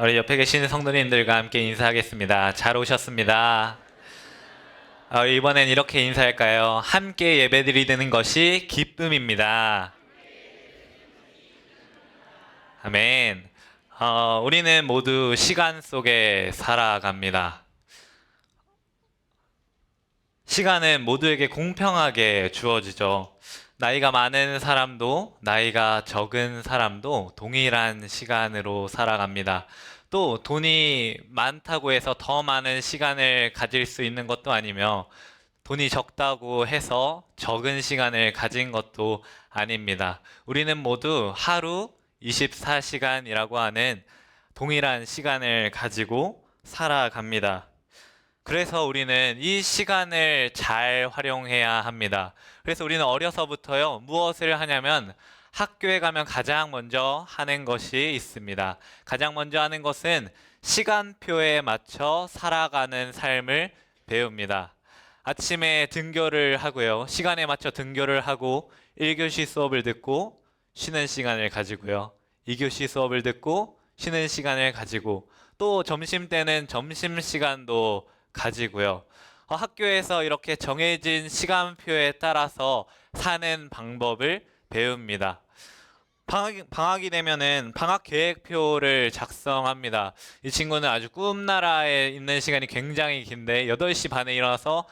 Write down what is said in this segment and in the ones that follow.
우리 옆에 계시는 성도님들과 함께 인사하겠습니다. 잘 오셨습니다. 이번엔 이렇게 인사할까요? 함께 예배드리는 것이 기쁨입니다. 아멘. 우리는 모두 시간 속에 살아갑니다. 시간은 모두에게 공평하게 주어지죠. 나이가 많은 사람도 나이가 적은 사람도 동일한 시간으로 살아갑니다. 또 돈이 많다고 해서 더 많은 시간을 가질 수 있는 것도 아니며 돈이 적다고 해서 적은 시간을 가진 것도 아닙니다. 우리는 모두 하루 24시간이라고 하는 동일한 시간을 가지고 살아갑니다. 그래서 우리는 이 시간을 잘 활용해야 합니다. 그래서 우리는 어려서부터요, 무엇을 하냐면 학교에 가면 가장 먼저 하는 것이 있습니다. 가장 먼저 하는 것은 시간표에 맞춰 살아가는 삶을 배웁니다. 아침에 등교를 하고요, 시간에 맞춰 등교를 하고 1교시 수업을 듣고 쉬는 시간을 가지고요, 2교시 수업을 듣고 쉬는 시간을 가지고 또 점심 때는 점심시간도 가지고요. 학교에서 이렇게 정해진 시간표에 따라서 사는 방법을 배웁니다. 방학이 되면은 방학 계획표를 작성합니다. 이 친구는 아주 꿈나라에 있는 시간이 굉장히 긴데 8시 반에 일어나서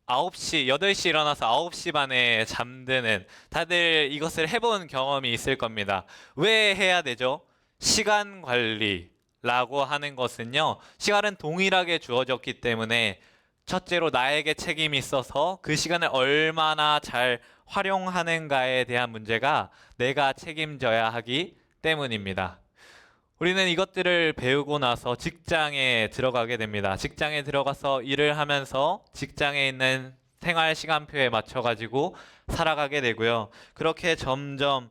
8시 일어나서 9시 반에 잠드는, 다들 이것을 해본 경험이 있을 겁니다. 왜 해야 되죠? 시간 관리라고 하는 것은요, 시간은 동일하게 주어졌기 때문에 첫째로 나에게 책임이 있어서 그 시간을 얼마나 잘 활용하는가에 대한 문제가 내가 책임져야 하기 때문입니다. 우리는 이것들을 배우고 나서 직장에 들어가게 됩니다. 직장에 들어가서 일을 하면서 직장에 있는 생활 시간표에 맞춰가지고 살아가게 되고요. 그렇게 점점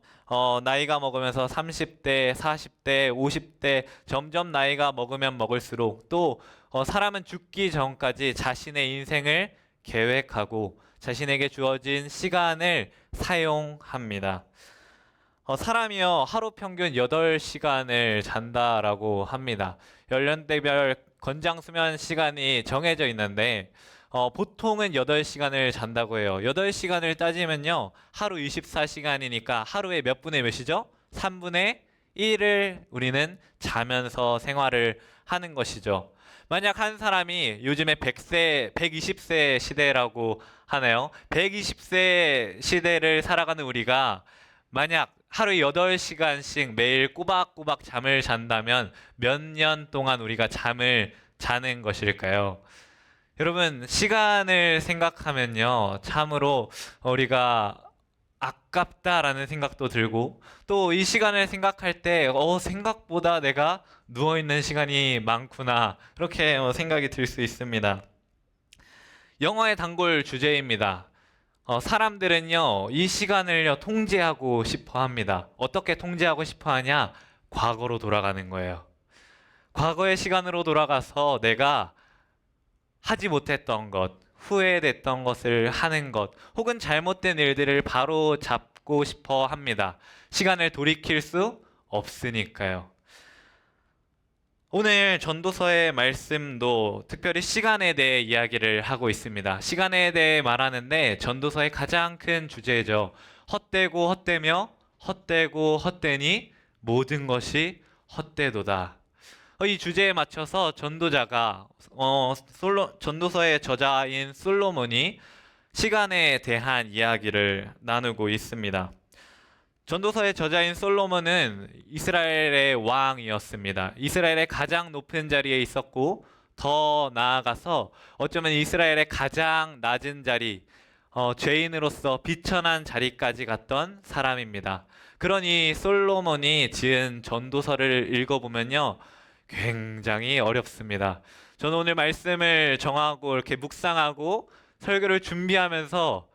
나이가 먹으면서 30대, 40대, 50대 점점 나이가 먹으면 먹을수록 또 사람은 죽기 전까지 자신의 인생을 계획하고 자신에게 주어진 시간을 사용합니다. 사람이요, 하루 평균 8시간을 잔다라고 합니다. 연령대별 권장 수면 시간이 정해져 있는데 보통은 8시간을 잔다고 해요. 8시간을 따지면요, 하루 24시간이니까 하루에 몇 분의 몇이죠? 3분의 1을 우리는 자면서 생활을 하는 것이죠. 만약 한 사람이 요즘에 120세 시대라고 하네요. 120세 시대를 살아가는 우리가 만약 하루에 8시간씩 매일 꼬박꼬박 잠을 잔다면 몇 년 동안 우리가 잠을 자는 것일까요? 여러분, 시간을 생각하면요, 참으로 우리가 아깝다라는 생각도 들고, 또 이 시간을 생각할 때 생각보다 내가 누워있는 시간이 많구나, 그렇게 생각이 들 수 있습니다. 영화의 단골 주제입니다. 사람들은요, 이 시간을요, 통제하고 싶어 합니다. 어떻게 통제하고 싶어 하냐? 과거로 돌아가는 거예요. 과거의 시간으로 돌아가서 내가 하지 못했던 것, 후회됐던 것을 하는 것, 혹은 잘못된 일들을 바로 잡고 싶어 합니다. 시간을 돌이킬 수 없으니까요. 오늘 전도서의 말씀도 특별히 시간에 대해 이야기를 하고 있습니다. 시간에 대해 말하는데 전도서의 가장 큰 주제죠. 헛되고 헛되며 헛되고 헛되니 모든 것이 헛되도다. 이 주제에 맞춰서 전도자가 전도서의 저자인 솔로몬이 시간에 대한 이야기를 나누고 있습니다. 전도서의 저자인 솔로몬은 이스라엘의 왕이었습니다. 이스라엘의 가장 높은 자리에 있었고, 더 나아가서 어쩌면 이스라엘의 가장 낮은 자리, 죄인으로서 비천한 자리까지 갔던 사람입니다. 그러니 솔로몬이 지은 전도서를 읽어보면요, 굉장히 어렵습니다. 저는 오늘 말씀을 정하고 이렇게 묵상하고 설교를 준비하면서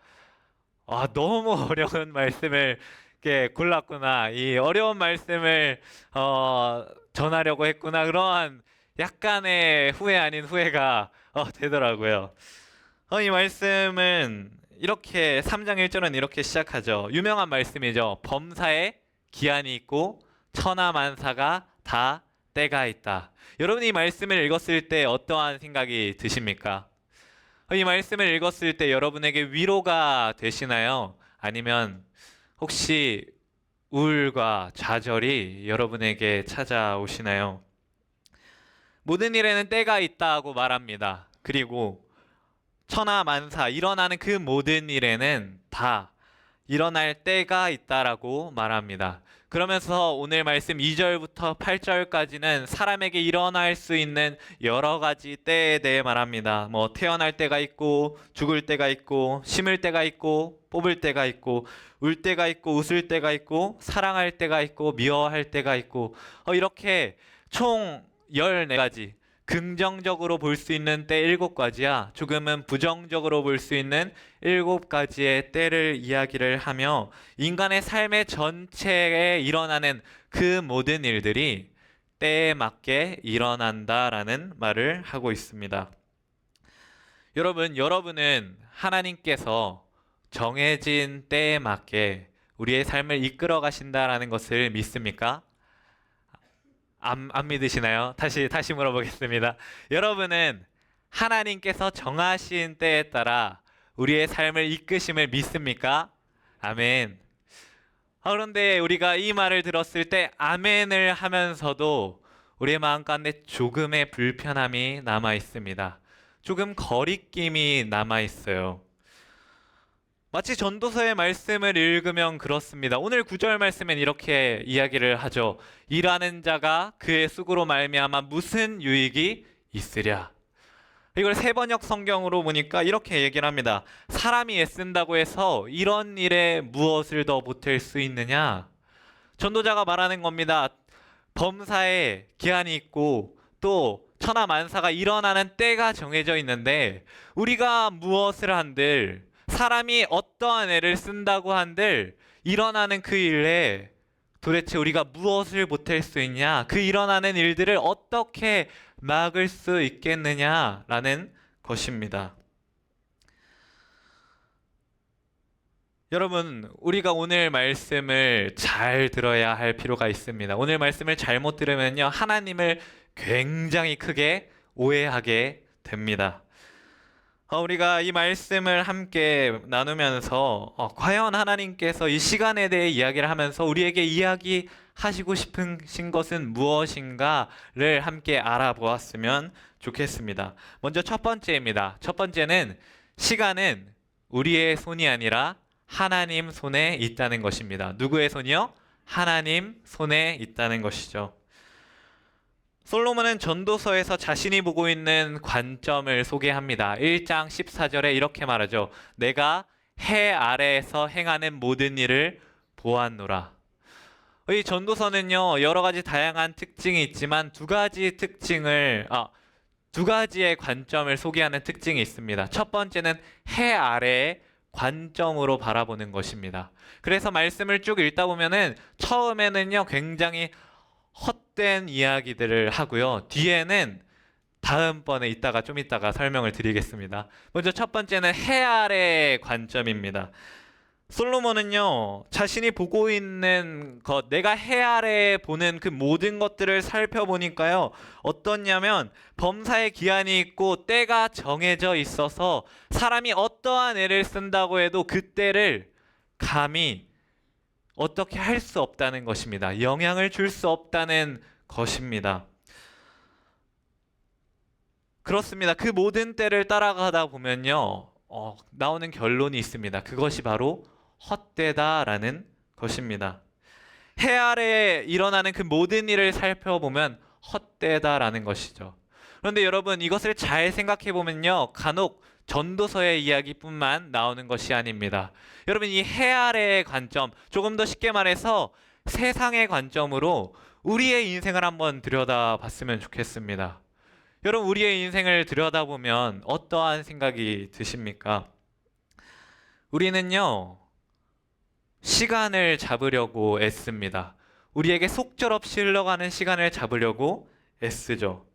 너무 어려운 말씀을 이렇게 골랐구나, 이 어려운 말씀을 전하려고 했구나, 그러한 약간의 후회 아닌 후회가 되더라고요. 이 말씀은 이렇게 3장 1절은 이렇게 시작하죠. 유명한 말씀이죠. 범사에 기한이 있고 천하만사가 다 때가 있다. 여러분이 이 말씀을 읽었을 때 어떠한 생각이 드십니까? 이 말씀을 읽었을 때 여러분에게 위로가 되시나요? 아니면 혹시 우울과 좌절이 여러분에게 찾아오시나요? 모든 일에는 때가 있다고 말합니다. 그리고 천하만사 일어나는 그 모든 일에는 다 일어날 때가 있다라고 말합니다. 그러면서 오늘 말씀 2절부터 8절까지는 사람에게 일어날 수 있는 여러 가지 때에 대해 말합니다. 뭐 태어날 때가 있고 죽을 때가 있고 심을 때가 있고 뽑을 때가 있고 울 때가 있고 웃을 때가 있고 사랑할 때가 있고 미워할 때가 있고 이렇게 총 14가지 긍정적으로 볼 수 있는 때 7가지야 조금은 부정적으로 볼 수 있는 7가지의 때를 이야기를 하며 인간의 삶의 전체에 일어나는 그 모든 일들이 때에 맞게 일어난다라는 말을 하고 있습니다. 여러분은 하나님께서 정해진 때에 맞게 우리의 삶을 이끌어 가신다라는 것을 믿습니까? 안 믿으시나요? 다시 물어보겠습니다. 여러분은 하나님께서 정하신 때에 따라 우리의 삶을 이끄심을 믿습니까? 아멘. 그런데 우리가 이 말을 들었을 때 아멘을 하면서도 우리의 마음 가운데 조금의 불편함이 남아 있습니다. 조금 거리낌이 남아 있어요. 마치 전도서의 말씀을 읽으면 그렇습니다. 오늘 9절 말씀엔 이렇게 이야기를 하죠. 일하는 자가 그의 수고로 말미암아 무슨 유익이 있으랴. 이걸 세번역 성경으로 보니까 이렇게 얘기를 합니다. 사람이 애쓴다고 해서 이런 일에 무엇을 더 보탤 수 있느냐? 전도자가 말하는 겁니다. 범사에 기한이 있고 또 천하만사가 일어나는 때가 정해져 있는데 우리가 무엇을 한들 사람이 어떠한 애를 쓴다고 한들 일어나는 그 일에 도대체 우리가 무엇을 보탤 수 있냐? 그 일어나는 일들을 어떻게 막을 수 있겠느냐라는 것입니다. 여러분, 우리가 오늘 말씀을 잘 들어야 할 필요가 있습니다. 오늘 말씀을 잘못 들으면요, 하나님을 굉장히 크게 오해하게 됩니다. 우리가 이 말씀을 함께 나누면서 과연 하나님께서 이 시간에 대해 이야기를 하면서 우리에게 이야기하시고 싶으신 것은 무엇인가를 함께 알아보았으면 좋겠습니다. 먼저 첫 번째입니다. 첫 번째는 시간은 우리의 손이 아니라 하나님 손에 있다는 것입니다. 누구의 손이요? 하나님 손에 있다는 것이죠. 솔로몬은 전도서에서 자신이 보고 있는 관점을 소개합니다. 1장 14절에 이렇게 말하죠. 내가 해 아래에서 행하는 모든 일을 보았노라. 이 전도서는요, 여러 가지 다양한 특징이 있지만 두 가지의 관점을 소개하는 특징이 있습니다. 첫 번째는 해 아래의 관점으로 바라보는 것입니다. 그래서 말씀을 쭉 읽다 보면은 처음에는요, 굉장히 헛된 이야기들을 하고요. 뒤에는 다음번에 좀 이따가 설명을 드리겠습니다. 먼저 첫 번째는 해 아래의 관점입니다. 솔로몬은요, 자신이 보고 있는 것, 내가 해 아래에 보는 그 모든 것들을 살펴보니까요, 어떻냐면 범사의 기한이 있고 때가 정해져 있어서 사람이 어떠한 애를 쓴다고 해도 그 때를 감히 어떻게 할 수 없다는 것입니다. 영향을 줄 수 없다는 것입니다. 그렇습니다. 그 모든 때를 따라가다 보면요, 나오는 결론이 있습니다. 그것이 바로 헛되다라는 것입니다. 해 아래에 일어나는 그 모든 일을 살펴보면 헛되다라는 것이죠. 그런데 여러분, 이것을 잘 생각해 보면요, 간혹 전도서의 이야기뿐만 나오는 것이 아닙니다. 여러분, 이 해 아래의 관점, 조금 더 쉽게 말해서 세상의 관점으로 우리의 인생을 한번 들여다봤으면 좋겠습니다. 여러분, 우리의 인생을 들여다보면 어떠한 생각이 드십니까? 우리는요, 시간을 잡으려고 애씁니다. 우리에게 속절없이 흘러가는 시간을 잡으려고 애쓰죠.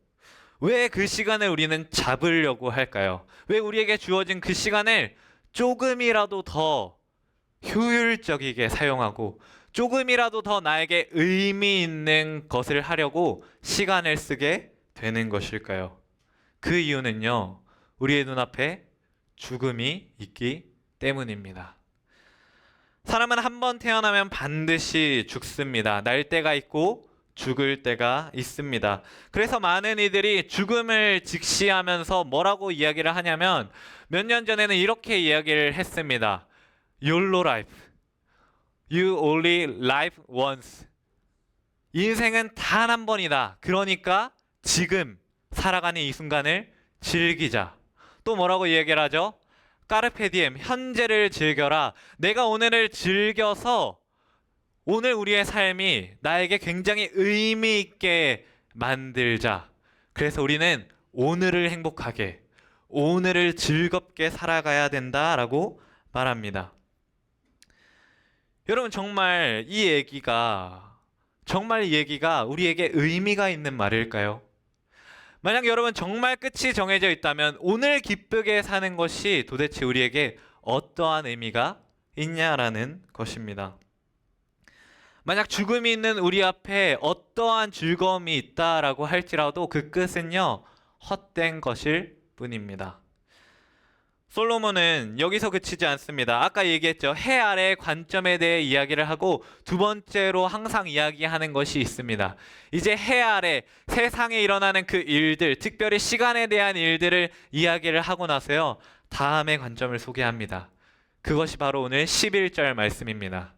왜 그 시간을 우리는 잡으려고 할까요? 왜 우리에게 주어진 그 시간을 조금이라도 더 효율적이게 사용하고 조금이라도 더 나에게 의미 있는 것을 하려고 시간을 쓰게 되는 것일까요? 그 이유는요, 우리의 눈앞에 죽음이 있기 때문입니다. 사람은 한 번 태어나면 반드시 죽습니다. 날 때가 있고 죽을 때가 있습니다. 그래서 많은 이들이 죽음을 직시하면서 뭐라고 이야기를 하냐면 몇 년 전에는 이렇게 이야기를 했습니다. YOLO life. You only live once. 인생은 단 한 번이다. 그러니까 지금 살아가는 이 순간을 즐기자. 또 뭐라고 이야기를 하죠? 까르페 디엠, 현재를 즐겨라. 내가 오늘을 즐겨서 오늘 우리의 삶이 나에게 굉장히 의미 있게 만들자. 그래서 우리는 오늘을 행복하게, 오늘을 즐겁게 살아가야 된다라고 말합니다. 여러분, 정말 이 얘기가 우리에게 의미가 있는 말일까요? 만약 여러분 정말 끝이 정해져 있다면 오늘 기쁘게 사는 것이 도대체 우리에게 어떠한 의미가 있냐라는 것입니다. 만약 죽음이 있는 우리 앞에 어떠한 즐거움이 있다라고 할지라도 그 끝은요, 헛된 것일 뿐입니다. 솔로몬은 여기서 그치지 않습니다. 아까 얘기했죠. 해 아래의 관점에 대해 이야기를 하고 두 번째로 항상 이야기하는 것이 있습니다. 이제 해 아래 세상에 일어나는 그 일들, 특별히 시간에 대한 일들을 이야기를 하고 나서요, 다음의 관점을 소개합니다. 그것이 바로 오늘 11절 말씀입니다.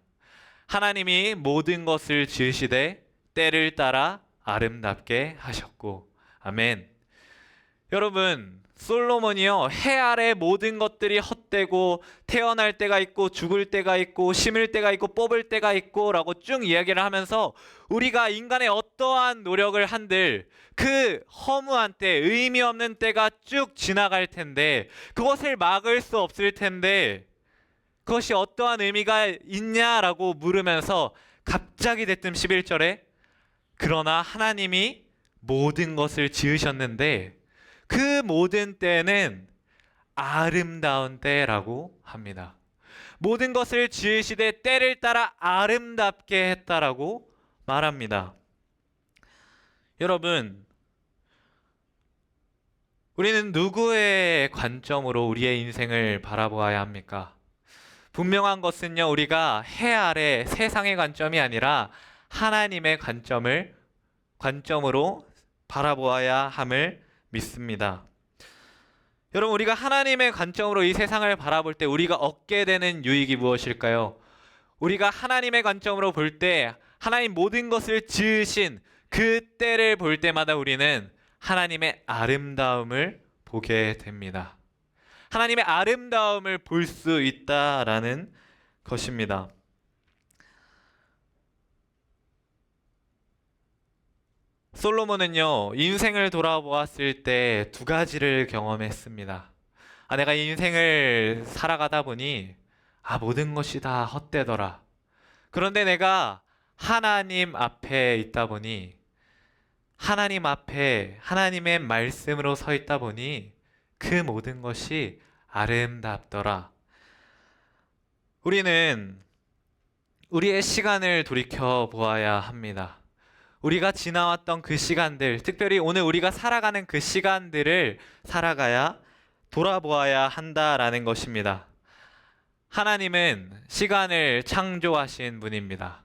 하나님이 모든 것을 지으시되 때를 따라 아름답게 하셨고. 아멘. 여러분, 솔로몬이요, 해 아래 모든 것들이 헛되고 태어날 때가 있고 죽을 때가 있고 심을 때가 있고 뽑을 때가 있고 라고 쭉 이야기를 하면서 우리가 인간의 어떠한 노력을 한들 그 허무한 때, 의미 없는 때가 쭉 지나갈 텐데 그것을 막을 수 없을 텐데 그것이 어떠한 의미가 있냐라고 물으면서 갑자기 대뜸 11절에 그러나 하나님이 모든 것을 지으셨는데 그 모든 때는 아름다운 때라고 합니다. 모든 것을 지으시되 때를 따라 아름답게 했다라고 말합니다. 여러분, 우리는 누구의 관점으로 우리의 인생을 바라보아야 합니까? 분명한 것은요, 우리가 해 아래 세상의 관점이 아니라 하나님의 관점으로 바라보아야 함을 믿습니다. 여러분, 우리가 하나님의 관점으로 이 세상을 바라볼 때 우리가 얻게 되는 유익이 무엇일까요? 우리가 하나님의 관점으로 볼 때 하나님 모든 것을 지으신 그 때를 볼 때마다 우리는 하나님의 아름다움을 보게 됩니다. 하나님의 아름다움을 볼 수 있다라는 것입니다. 솔로몬은요, 인생을 돌아보았을 때 두 가지를 경험했습니다. 내가 인생을 살아가다 보니 모든 것이 다 헛되더라. 그런데 내가 하나님 앞에 있다 보니 하나님 앞에 하나님의 말씀으로 서 있다 보니 그 모든 것이 아름답더라. 우리는 우리의 시간을 돌이켜 보아야 합니다. 우리가 지나왔던 그 시간들, 특별히 오늘 우리가 살아가는 그 시간들을 돌아보아야 한다라는 것입니다. 하나님은 시간을 창조하신 분입니다.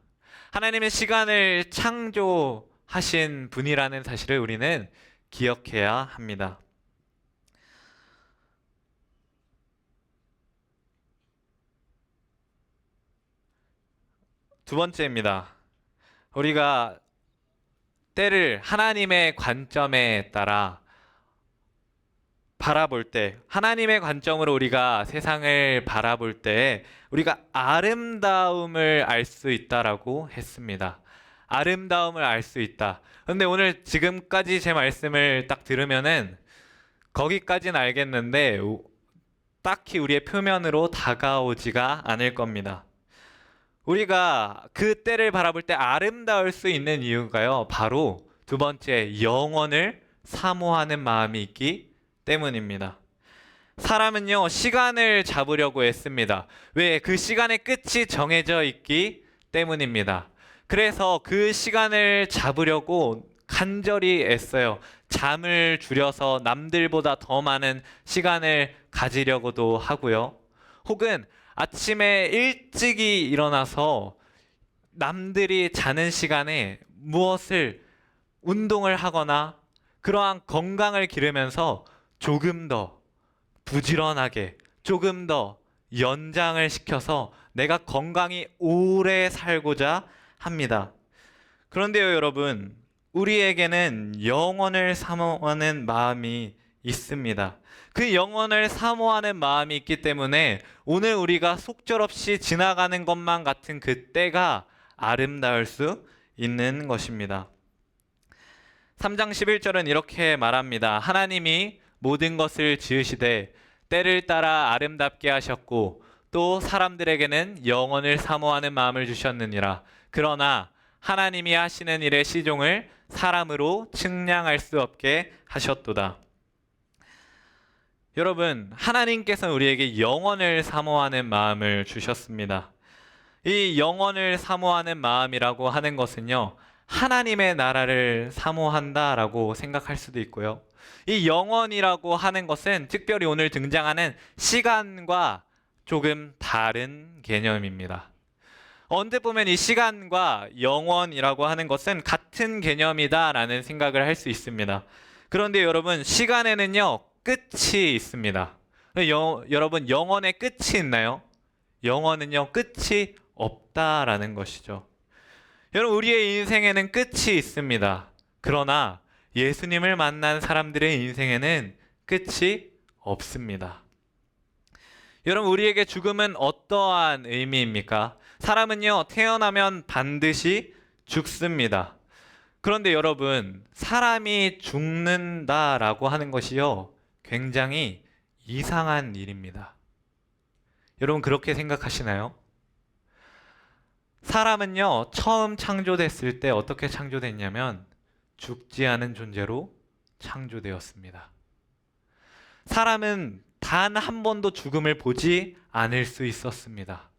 하나님은 시간을 창조하신 분이라는 사실을 우리는 기억해야 합니다. 두 번째입니다. 우리가 때를 하나님의 관점에 따라 바라볼 때, 하나님의 관점으로 우리가 세상을 바라볼 때 우리가 아름다움을 알 수 있다라고 했습니다. 아름다움을 알 수 있다. 근데 오늘 지금까지 제 말씀을 딱 들으면은 거기까지는 알겠는데 딱히 우리의 표면으로 다가오지가 않을 겁니다. 우리가 그 때를 바라볼 때 아름다울 수 있는 이유가요, 바로 두 번째, 영원을 사모하는 마음이 있기 때문입니다. 사람은요, 시간을 잡으려고 했습니다. 왜? 그 시간의 끝이 정해져 있기 때문입니다. 그래서 그 시간을 잡으려고 간절히 애써요. 잠을 줄여서 남들보다 더 많은 시간을 가지려고도 하고요. 혹은 아침에 일찍이 일어나서 남들이 자는 시간에 무엇을 운동을 하거나 그러한 건강을 기르면서 조금 더 부지런하게, 조금 더 연장을 시켜서 내가 건강히 오래 살고자 합니다. 그런데요, 여러분, 우리에게는 영원을 사모하는 마음이 있습니다. 그 영원을 사모하는 마음이 있기 때문에 오늘 우리가 속절없이 지나가는 것만 같은 그 때가 아름다울 수 있는 것입니다. 3장 11절은 이렇게 말합니다. 하나님이 모든 것을 지으시되 때를 따라 아름답게 하셨고 또 사람들에게는 영원을 사모하는 마음을 주셨느니라. 그러나 하나님이 하시는 일의 시종을 사람으로 측량할 수 없게 하셨도다. 여러분, 하나님께서는 우리에게 영원을 사모하는 마음을 주셨습니다. 이 영원을 사모하는 마음이라고 하는 것은요, 하나님의 나라를 사모한다라고 생각할 수도 있고요. 이 영원이라고 하는 것은 특별히 오늘 등장하는 시간과 조금 다른 개념입니다. 언제 보면 이 시간과 영원이라고 하는 것은 같은 개념이다라는 생각을 할 수 있습니다. 그런데 여러분, 시간에는요, 끝이 있습니다. 여러분, 영원의 끝이 있나요? 영원은요, 끝이 없다라는 것이죠. 여러분, 우리의 인생에는 끝이 있습니다. 그러나 예수님을 만난 사람들의 인생에는 끝이 없습니다. 여러분, 우리에게 죽음은 어떠한 의미입니까? 사람은요, 태어나면 반드시 죽습니다. 그런데 여러분, 사람이 죽는다라고 하는 것이요, 굉장히 이상한 일입니다. 여러분, 그렇게 생각하시나요? 사람은요, 처음 창조됐을 때 어떻게 창조됐냐면 죽지 않은 존재로 창조되었습니다. 사람은 단 한 번도 죽음을 보지 않을 수 있었습니다.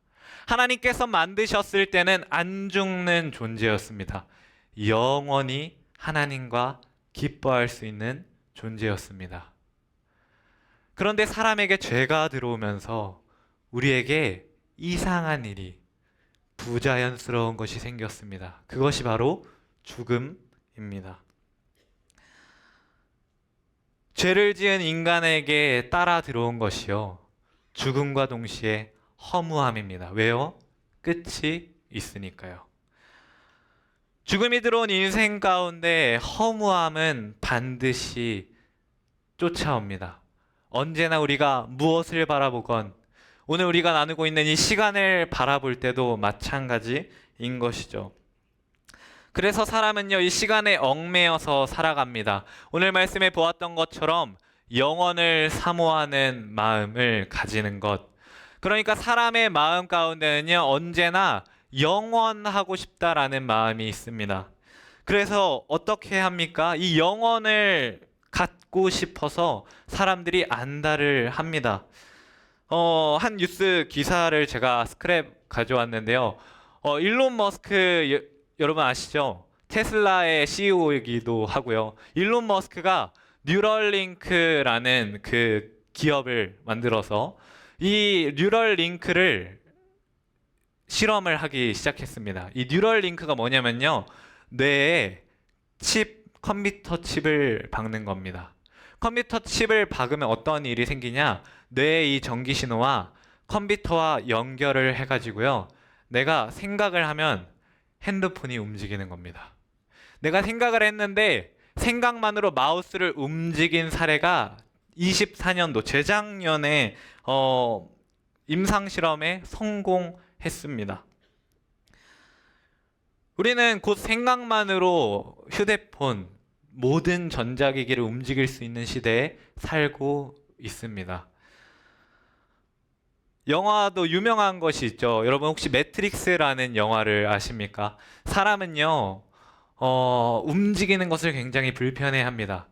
하나님께서 만드셨을 때는 안 죽는 존재였습니다. 영원히 하나님과 기뻐할 수 있는 존재였습니다. 그런데 사람에게 죄가 들어오면서 우리에게 이상한 일이, 부자연스러운 것이 생겼습니다. 그것이 바로 죽음입니다. 죄를 지은 인간에게 따라 들어온 것이요, 죽음과 동시에 허무함입니다. 왜요? 끝이 있으니까요. 죽음이 들어온 인생 가운데 허무함은 반드시 쫓아옵니다. 언제나 우리가 무엇을 바라보건, 오늘 우리가 나누고 있는 이 시간을 바라볼 때도 마찬가지인 것이죠. 그래서 사람은요, 이 시간에 얽매여서 살아갑니다. 오늘 말씀에 보았던 것처럼 영원을 사모하는 마음을 가지는 것. 그러니까 사람의 마음 가운데는요, 언제나 영원하고 싶다라는 마음이 있습니다. 그래서 어떻게 합니까? 이 영원을 갖고 싶어서 사람들이 안달을 합니다. 한 뉴스 기사를 제가 스크랩 가져왔는데요. 일론 머스크 여러분 아시죠? 테슬라의 CEO이기도 하고요. 일론 머스크가 뉴럴링크라는 그 기업을 만들어서 이 뉴럴링크를 실험을 하기 시작했습니다. 이 뉴럴링크가 뭐냐면요, 뇌에 컴퓨터 칩을 박는 겁니다. 컴퓨터 칩을 박으면 어떤 일이 생기냐? 뇌의 이 전기 신호와 컴퓨터와 연결을 해가지고요, 내가 생각을 하면 핸드폰이 움직이는 겁니다. 내가 생각을 했는데 생각만으로 마우스를 움직인 사례가 24년도 재작년에 임상실험에 성공했습니다. 우리는 곧 생각만으로 휴대폰, 모든 전자기기를 움직일 수 있는 시대에 살고 있습니다. 영화도 유명한 것이 있죠. 여러분 혹시 매트릭스라는 영화를 아십니까? 사람은요, 움직이는 것을 굉장히 불편해합니다.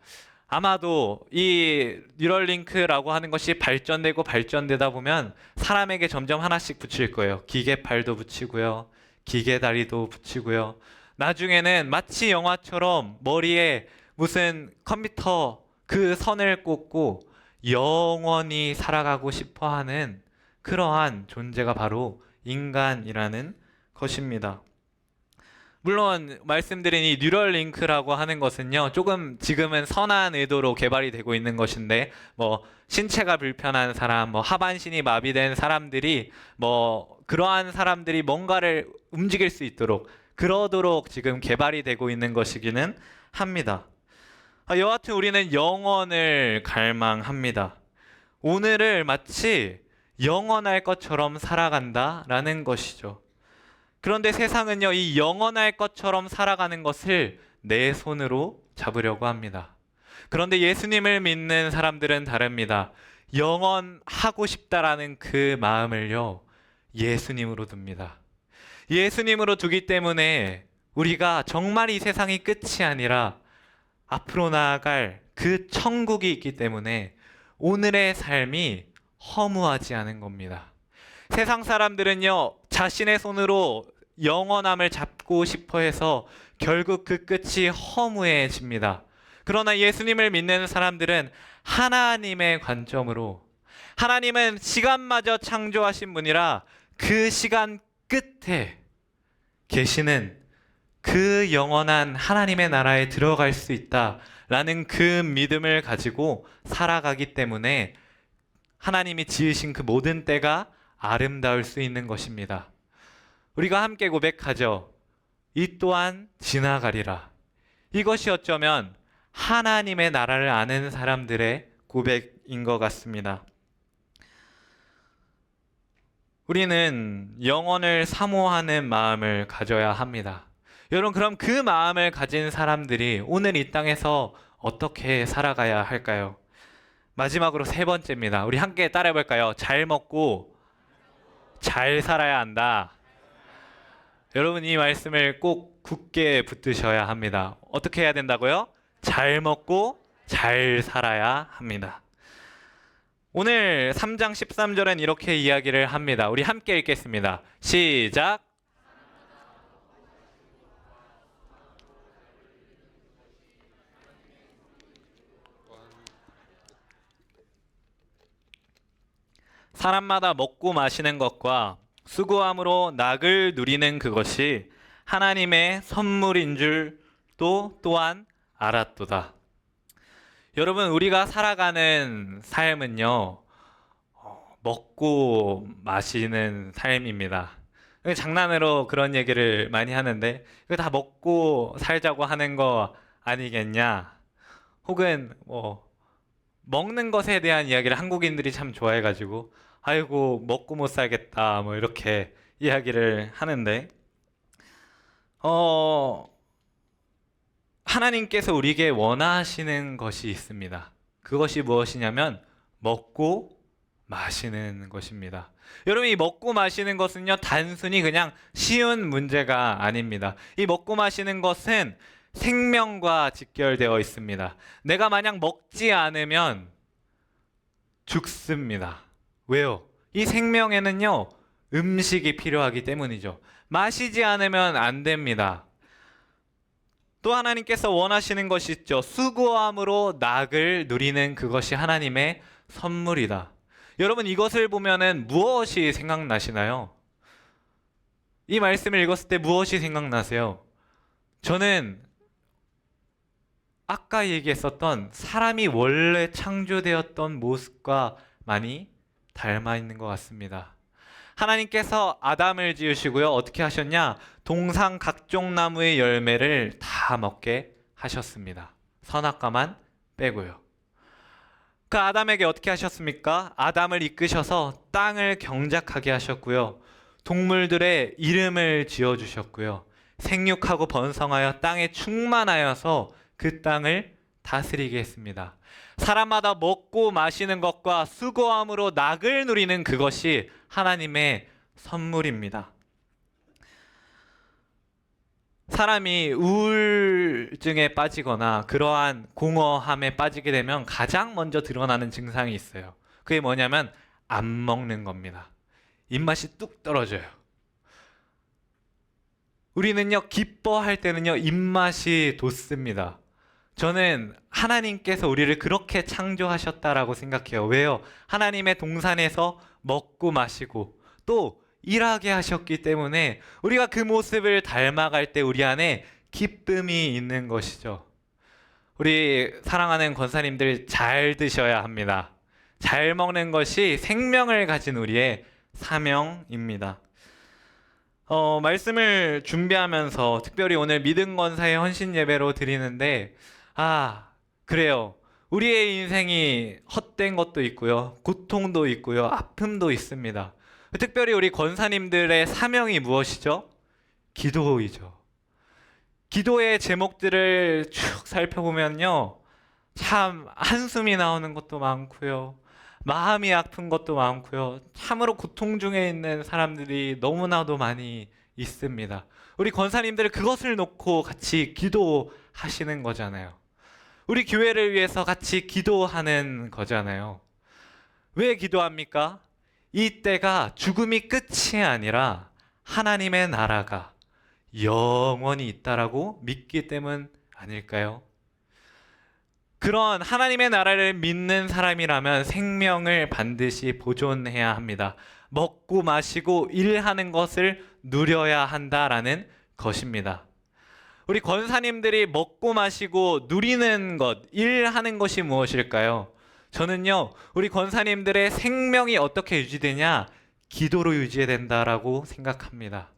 아마도 이 뉴럴링크라고 하는 것이 발전되고 발전되다 보면 사람에게 점점 하나씩 붙일 거예요. 기계팔도 붙이고요, 기계다리도 붙이고요. 나중에는 마치 영화처럼 머리에 무슨 컴퓨터 그 선을 꽂고 영원히 살아가고 싶어 하는 그러한 존재가 바로 인간이라는 것입니다. 물론 말씀드린 이 뉴럴링크라고 하는 것은요, 조금 지금은 선한 의도로 개발이 되고 있는 것인데, 뭐 신체가 불편한 사람, 뭐 하반신이 마비된 사람들이 그러한 사람들이 뭔가를 움직일 수 있도록 그러도록 지금 개발이 되고 있는 것이기는 합니다. 여하튼 우리는 영원을 갈망합니다. 오늘을 마치 영원할 것처럼 살아간다라는 것이죠. 그런데 세상은요, 이 영원할 것처럼 살아가는 것을 내 손으로 잡으려고 합니다. 그런데 예수님을 믿는 사람들은 다릅니다. 영원하고 싶다라는 그 마음을요, 예수님으로 둡니다. 예수님으로 두기 때문에 우리가 정말 이 세상이 끝이 아니라 앞으로 나아갈 그 천국이 있기 때문에 오늘의 삶이 허무하지 않은 겁니다. 세상 사람들은요, 자신의 손으로 영원함을 잡고 싶어 해서 결국 그 끝이 허무해집니다. 그러나 예수님을 믿는 사람들은 하나님의 관점으로, 하나님은 시간마저 창조하신 분이라 그 시간 끝에 계시는 그 영원한 하나님의 나라에 들어갈 수 있다라는 그 믿음을 가지고 살아가기 때문에 하나님이 지으신 그 모든 때가 아름다울 수 있는 것입니다. 우리가 함께 고백하죠. 이 또한 지나가리라. 이것이 어쩌면 하나님의 나라를 아는 사람들의 고백인 것 같습니다. 우리는 영원을 사모하는 마음을 가져야 합니다. 여러분, 그럼 그 마음을 가진 사람들이 오늘 이 땅에서 어떻게 살아가야 할까요? 마지막으로 세 번째입니다. 우리 함께 따라해 볼까요? 잘 먹고 잘 살아야 한다. 여러분, 이 말씀을 꼭 굳게 붙드셔야 합니다. 어떻게 해야 된다고요? 잘 먹고 잘 살아야 합니다. 오늘 3장 13절엔 이렇게 이야기를 합니다. 우리 함께 읽겠습니다. 시작. 사람마다 먹고 마시는 것과 수고함으로 낙을 누리는 그것이 하나님의 선물인 줄 또한 알았도다. 여러분, 우리가 살아가는 삶은요, 먹고 마시는 삶입니다. 장난으로 그런 얘기를 많이 하는데, 이거 다 먹고 살자고 하는 거 아니겠냐? 혹은 먹는 것에 대한 이야기를 한국인들이 참 좋아해가지고, 아이고 먹고 못 살겠다 이렇게 이야기를 하는데, 하나님께서 우리에게 원하시는 것이 있습니다. 그것이 무엇이냐면 먹고 마시는 것입니다. 여러분, 이 먹고 마시는 것은요, 단순히 그냥 쉬운 문제가 아닙니다. 이 먹고 마시는 것은 생명과 직결되어 있습니다. 내가 만약 먹지 않으면 죽습니다. 왜요? 이 생명에는요, 음식이 필요하기 때문이죠. 마시지 않으면 안 됩니다. 또 하나님께서 원하시는 것이 있죠. 수고함으로 낙을 누리는 그것이 하나님의 선물이다. 여러분, 이것을 보면은 무엇이 생각나시나요? 이 말씀을 읽었을 때 무엇이 생각나세요? 저는 아까 얘기했었던 사람이 원래 창조되었던 모습과 많이 닮아 있는 것 같습니다. 하나님께서 아담을 지으시고요. 어떻게 하셨냐? 동상 각종 나무의 열매를 다 먹게 하셨습니다. 선악과만 빼고요. 그 아담에게 어떻게 하셨습니까? 아담을 이끄셔서 땅을 경작하게 하셨고요. 동물들의 이름을 지어주셨고요. 생육하고 번성하여 땅에 충만하여서 그 땅을 다스리게 했습니다. 사람마다 먹고 마시는 것과 수고함으로 낙을 누리는 그것이 하나님의 선물입니다. 사람이 우울증에 빠지거나 그러한 공허함에 빠지게 되면 가장 먼저 드러나는 증상이 있어요. 그게 뭐냐면 안 먹는 겁니다. 입맛이 뚝 떨어져요. 우리는요, 기뻐할 때는요, 입맛이 돋습니다. 저는 하나님께서 우리를 그렇게 창조하셨다라고 생각해요. 왜요? 하나님의 동산에서 먹고 마시고 또 일하게 하셨기 때문에 우리가 그 모습을 닮아갈 때 우리 안에 기쁨이 있는 것이죠. 우리 사랑하는 권사님들 잘 드셔야 합니다. 잘 먹는 것이 생명을 가진 우리의 사명입니다. 말씀을 준비하면서 특별히 오늘 믿음 권사의 헌신 예배로 드리는데, 그래요. 우리의 인생이 헛된 것도 있고요. 고통도 있고요. 아픔도 있습니다. 특별히 우리 권사님들의 사명이 무엇이죠? 기도이죠. 기도의 제목들을 쭉 살펴보면요. 참 한숨이 나오는 것도 많고요. 마음이 아픈 것도 많고요. 참으로 고통 중에 있는 사람들이 너무나도 많이 있습니다. 우리 권사님들 그것을 놓고 같이 기도하시는 거잖아요. 우리 교회를 위해서 같이 기도하는 거잖아요. 왜 기도합니까? 이 때가 죽음이 끝이 아니라 하나님의 나라가 영원히 있다라고 믿기 때문 아닐까요? 그런 하나님의 나라를 믿는 사람이라면 생명을 반드시 보존해야 합니다. 먹고 마시고 일하는 것을 누려야 한다라는 것입니다. 우리 권사님들이 먹고 마시고 누리는 것, 일하는 것이 무엇일까요? 저는요, 우리 권사님들의 생명이 어떻게 유지되냐? 기도로 유지된다라고 생각합니다.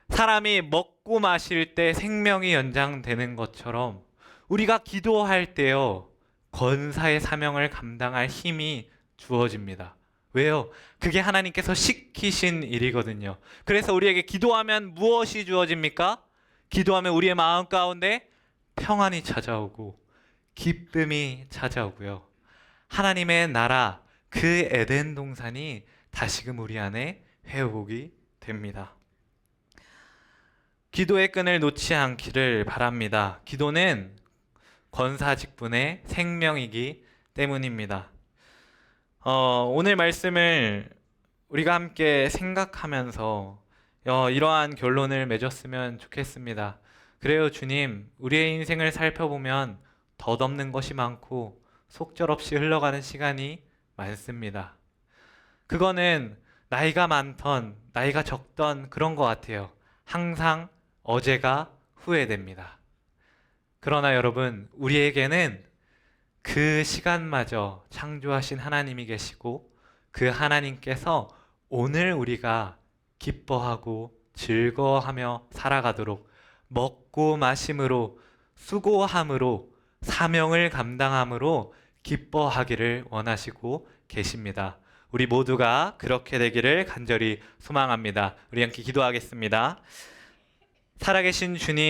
사람이 먹고 마실 때 생명이 연장되는 것처럼 우리가 기도할 때요, 권사의 사명을 감당할 힘이 주어집니다. 왜요? 그게 하나님께서 시키신 일이거든요. 그래서 우리에게 기도하면 무엇이 주어집니까? 기도하면 우리의 마음 가운데 평안이 찾아오고 기쁨이 찾아오고요. 하나님의 나라, 그 에덴 동산이 다시금 우리 안에 회복이 됩니다. 기도의 끈을 놓지 않기를 바랍니다. 기도는 권사 직분의 생명이기 때문입니다. 오늘 말씀을 우리가 함께 생각하면서 이러한 결론을 맺었으면 좋겠습니다. 그래요, 주님, 우리의 인생을 살펴보면 덧없는 것이 많고 속절없이 흘러가는 시간이 많습니다. 그거는 나이가 많던 나이가 적던 그런 것 같아요. 항상 어제가 후회됩니다. 그러나 여러분, 우리에게는 그 시간마저 창조하신 하나님이 계시고 그 하나님께서 오늘 우리가 기뻐하고 즐거워하며 살아가도록 먹고 마심으로 수고함으로 사명을 감당함으로 기뻐하기를 원하시고 계십니다. 우리 모두가 그렇게 되기를 간절히 소망합니다. 우리 함께 기도하겠습니다. 살아계신 주님,